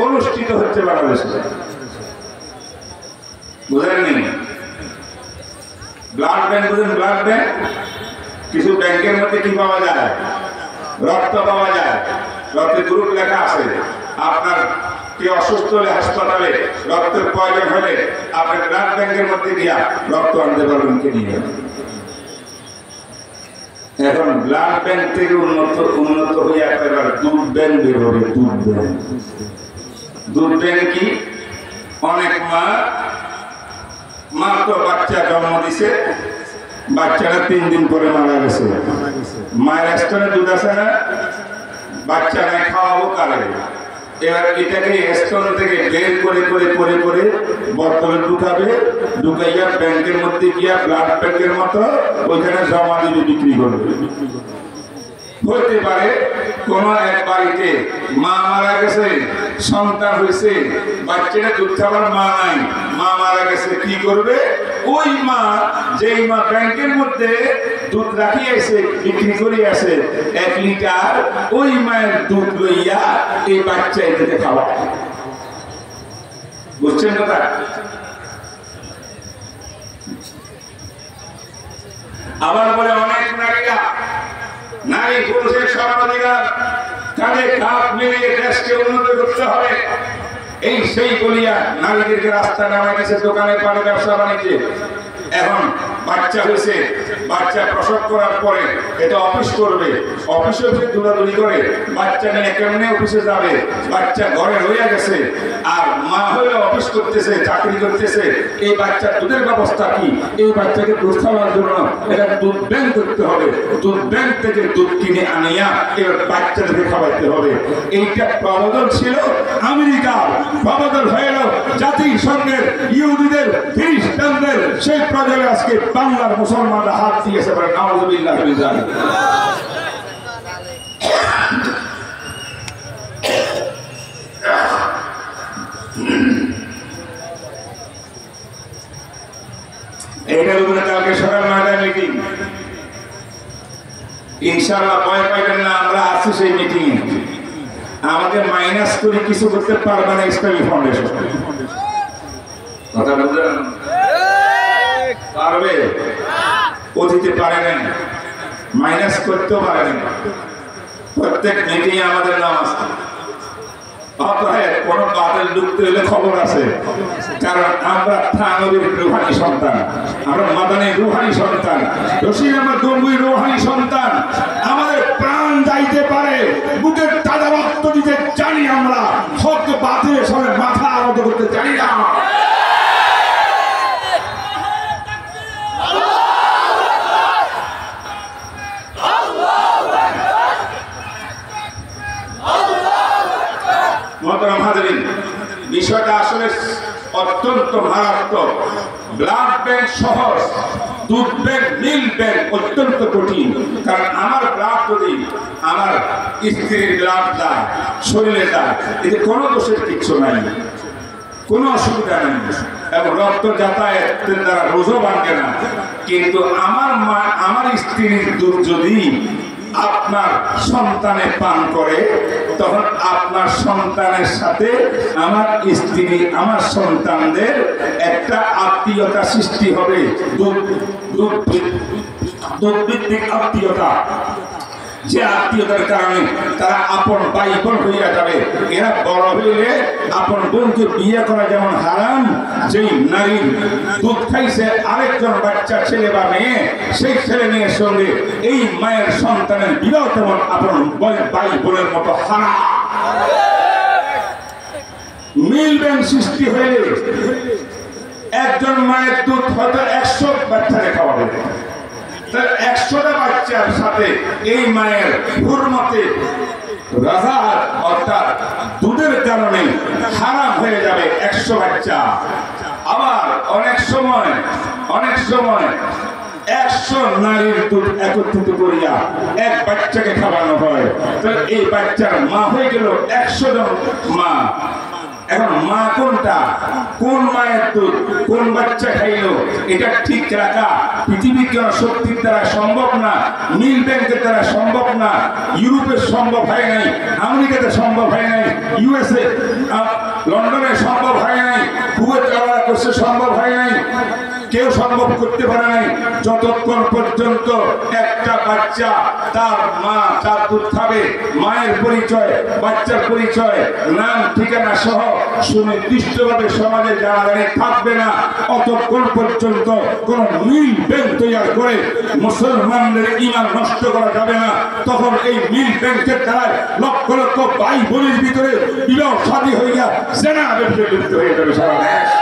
অনুষ্ঠিত হচ্ছে বাংলাদেশে। বুঝলেননি? ব্লাড ব্যাংক বুঝেন? ব্লাড ব্যাংক কিছু ব্যাংকের মধ্যে কি পাওয়া যায়? রক্ত পাওয়া যায়। রক্তের গ্রুপ লেখা আছে। আপনার কেউ অসুস্থ হলে হাসপাতালে রক্তের প্রয়োজন হলে আপনি ব্লাড ব্যাংকের মধ্যে গিয়া রক্ত আনতে পারবেন কিনে। এখন ব্লাড ব্যাংক থেকে উন্নত হয়ে একেবারে দুধ ব্যাংক বের হবে। দুধ ব্যাংক কি? অনেক মা তো বাচ্চা জন্ম দিছে, বাচ্চারা 3 দিন পরে মারা গেছে। মায়ের স্তনে দুধ আছে না, বাচ্চা নাই, খাওয়াবো কালে। এবার এটাকে স্তন থেকে বের করে করে করে করে বোতলে ঢুকাবে, ঢুকাইয়া ব্যাংকের মধ্যে গিয়া ব্লাড ব্যাংকের মতো ওইখানে জমা দিবে, বিক্রি করবে। হতে পারে কোন এক বাড়িতে মা মারা গেছে, সন্তান হয়েছে, বাচ্চাটা দুধ খাবার মা নাই, মা মারা গেছে। কি করবে? ওই মা, যেই মা ব্যাংকের মধ্যে দুধ রাখিয়েছে, বিক্রি করিয়াছে 1 লিটার, ওই মায়ের দুধ লইয়া এই বাচ্চা এটাকে খাওয়া। বুঝছেন কথা? আবার বলে অনেক নারীরা, নারী পুরুষের সমানাধিকার, কাঁধে কাঁধ মিলিয়ে দেশকে উন্নত করতে হবে, এই সেই বলিয়া নারীদেরকে রাস্তা নামাই দিয়েছে, দোকানে পানে ব্যবসা বাণিজ্যে। এখন বাচ্চা হয়েছে, বাচ্চা প্রসব করার পরে এটা অফিস করবে, অফিসে দৌড়াদৌড়ি করে বাচ্চা নিয়ে কেমনে অফিসে যাবে, বাচ্চা ঘরে রয়ে গেছে, আর মা হয়ে অফিস করতেছে, চাকরি করতেছে। এই বাচ্চার দুধের ব্যবস্থা কি? এই বাচ্চাকে দুধ খাওয়ার জন্য এটা দুধ ব্যাংক করতে হবে, দুধ ব্যাংক থেকে দুধ কিনে আনিয়া এবার বাচ্চাদেরকে খাওয়াইতে হবে। এইটা প্রবদল ছিল আমেরিকার, প্রবদল হয়ে গেল জাতিসংঘের, ইহুদিদের, খ্রিস্টানদের। সেই প্রজলে আজকে বাংলার মুসলমানরা হাত দিয়েছে। নাউযুবিল্লাহ মিন যালিক। এইটার উপরে কালকে সকাল 9টায় মিটিং। ইনশাআল্লাহ ভয় পাইবেন না, আমরা আছি সেই মিটিং। আমাকে মাইনাস করে কিছু করতে পারবে না ইসলামী ফাউন্ডেশন। কথা বুঝলেন? পারবে? অতীতে পারে না, মাইনাস করতেও পারে না। প্রত্যেক মিটিং আমাদের নাম আছে। কোন বাতিল ঢুকতে হলে খবর আছে, কারণ আমরা থানবীর রুহানি সন্তান, আমরা মাদানী রুহানি সন্তান, রশিদ আহমদ গঙ্গুই রুহানি সন্তান। আমাদের প্রাণ যাইতে পারে, বুকের তাজা রক্ত দিতে জানি আমরা, হক বাতিলের সামনে মাথা আরোপ করতে জানি না। বিষয়টা আসলে অত্যন্ত মারাত্মক। ব্লাড ব্যাংক সহজ, দুধ ব্যাংক, মিল্ক ব্যাংক অত্যন্ত কঠিন। কারণ আমার ব্লাড যদি আমার স্ত্রীর ব্লাড যায়, শরীরে যায়, এতে কোনো দোষের কিচ্ছু নাই, কোনো অসুবিধা নেই, এবং রক্ত যাতায়াতের দ্বারা রোজও ভাঙে না। কিন্তু আমার স্ত্রীর দুধ যদি আপনার সন্তানে পান করে, তখন আপনার সন্তানের সাথে আমার স্ত্রী, আমার সন্তানদের একটা আত্মীয়তা সৃষ্টি হবে, দুধ ভিত্তিক আত্মীয়তা। যে আত্মীয়তার কারণে তারা আপন ভাই বোন হইয়া যাবে। এরা বড় হইলে আপন বোনকে বিয়ে করা যেমন হারাম, যেই নারী দুধ খাইছে আরেকজন বাচ্চা ছেলে বা মেয়ে, সেই ছেলে মেয়ের সঙ্গে এই মায়ের সন্তানের বিবাহ তেমন আপন ভাই বোনের মতো হারাম। মিল ব্যাংক সৃষ্টি হইলে একজন মায়ের দুধ হয়তো 100 বাচ্চাকে খাওয়াবে, 100টা বাচ্চার সাথে এই মায়ের হুরমতে রাজা, অর্থাৎ দুধের কারণে হারাম হয়ে যাবে 100 বাচ্চা। আবার অনেক সময় 100 নারীর দুধ একত্রিত করিয়া এক বাচ্চাকে খাওয়ানো হয়, তাহলে এই বাচ্চার মা হয়ে গেল 100 জন মা। এখন মা কোনটা, কোন মায়ের দুধ কোন বাচ্চা খাইলো, এটা ঠিক রাখা পৃথিবীর কোন শক্তির দ্বারা সম্ভব না, মিল ব্যাংকের দ্বারা সম্ভব না, ইউরোপের সম্ভব হয় নাই, আমেরিকাতে সম্ভব হয় নাই, ইউএসএ লন্ডনে সম্ভব হয় নাই, কুয়েত আলাদা করছে সম্ভব হয় নাই, কেউ সম্ভব করতে পারে নাই যতক্ষণ পর্যন্ত একটা বাচ্চা তার মা তার দুধ খাবে, মায়ের পরিচয়, বাচ্চার পরিচয়, নাম ঠিকানা সহ সুনির্দিষ্টভাবে সমাজে জানাজানি থাকবে না, অতক্ষণ পর্যন্ত কোন মিল ব্যাংক তৈরি করে মুসলমানদের ঈমান নষ্ট করা যাবে না। তখন এই মিল ব্যাংকের দ্বারা লক্ষ লক্ষ ভাই বোনের ভিতরে বিবাহ শাদী হইয়া জেনা ব্যবসায় লিপ্ত হয়ে যাবে সারা দেশ।